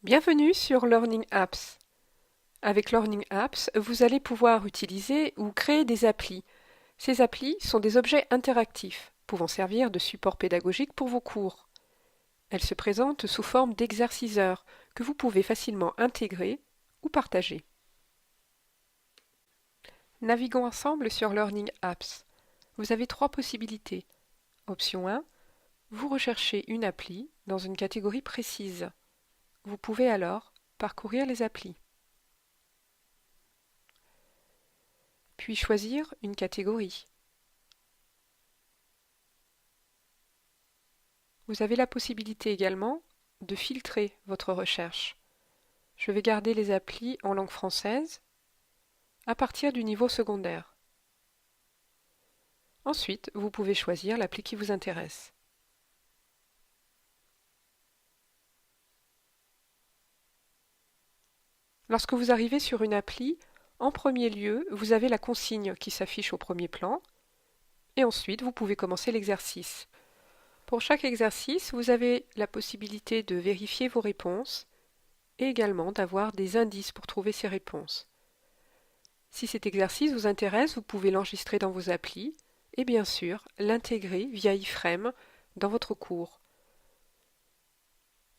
Bienvenue sur Learning Apps. Avec Learning Apps, vous allez pouvoir utiliser ou créer des applis. Ces applis sont des objets interactifs, pouvant servir de support pédagogique pour vos cours. Elles se présentent sous forme d'exerciceurs que vous pouvez facilement intégrer ou partager. Naviguons ensemble sur Learning Apps. Vous avez trois possibilités. Option 1. Vous recherchez une appli dans une catégorie précise. Vous pouvez alors parcourir les applis. Puis choisir une catégorie. Vous avez la possibilité également de filtrer votre recherche. Je vais garder les applis en langue française à partir du niveau secondaire. Ensuite, vous pouvez choisir l'appli qui vous intéresse. Lorsque vous arrivez sur une appli, en premier lieu, vous avez la consigne qui s'affiche au premier plan, et ensuite vous pouvez commencer l'exercice. Pour chaque exercice, vous avez la possibilité de vérifier vos réponses et également d'avoir des indices pour trouver ces réponses. Si cet exercice vous intéresse, vous pouvez l'enregistrer dans vos applis et bien sûr l'intégrer via iframe dans votre cours.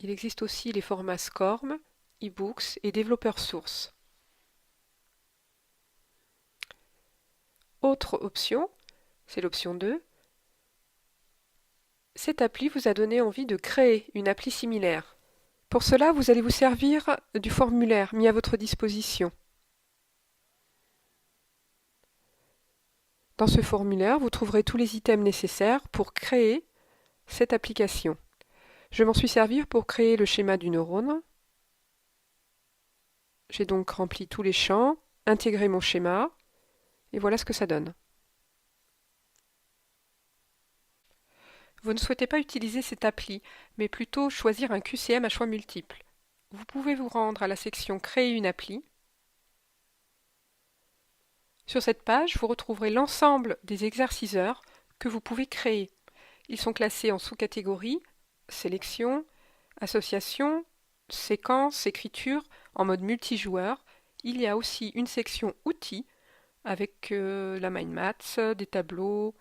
Il existe aussi les formats SCORM, eBooks et développeurs source. Autre option, c'est l'option 2. Cette appli vous a donné envie de créer une appli similaire. Pour cela, vous allez vous servir du formulaire mis à votre disposition. Dans ce formulaire, vous trouverez tous les items nécessaires pour créer cette application. Je m'en suis servi pour créer le schéma du neurone. J'ai donc rempli tous les champs, intégré mon schéma, et voilà ce que ça donne. Vous ne souhaitez pas utiliser cette appli, mais plutôt choisir un QCM à choix multiples. Vous pouvez vous rendre à la section Créer une appli. Sur cette page, vous retrouverez l'ensemble des exerciceurs que vous pouvez créer. Ils sont classés en sous-catégories, sélection, association, séquence, écriture, en mode multijoueur. Il y a aussi une section outils avec la mind maths, des tableaux,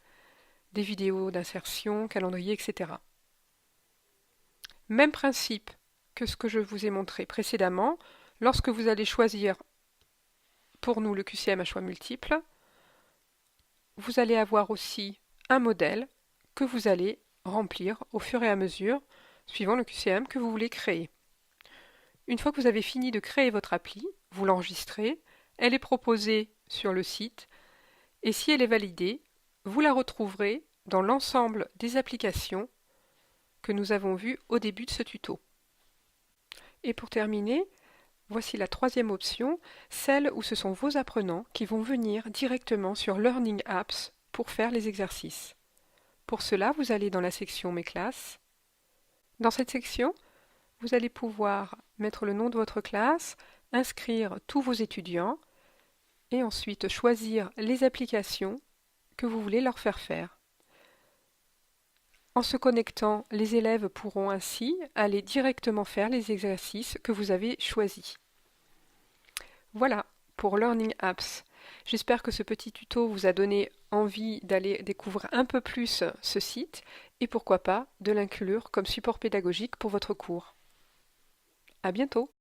des vidéos d'insertion, calendrier, etc. Même principe que ce que je vous ai montré précédemment, lorsque vous allez choisir pour nous le QCM à choix multiples, vous allez avoir aussi un modèle que vous allez remplir au fur et à mesure, suivant le QCM que vous voulez créer. Une fois que vous avez fini de créer votre appli, vous l'enregistrez, elle est proposée sur le site, et si elle est validée, vous la retrouverez dans l'ensemble des applications que nous avons vues au début de ce tuto. Et pour terminer, voici la troisième option, celle où ce sont vos apprenants qui vont venir directement sur Learning Apps pour faire les exercices. Pour cela, vous allez dans la section Mes classes. Dans cette section, vous allez pouvoir mettre le nom de votre classe, inscrire tous vos étudiants et ensuite choisir les applications que vous voulez leur faire faire. En se connectant, les élèves pourront ainsi aller directement faire les exercices que vous avez choisis. Voilà pour Learning Apps. J'espère que ce petit tuto vous a donné envie d'aller découvrir un peu plus ce site et pourquoi pas de l'inclure comme support pédagogique pour votre cours. À bientôt!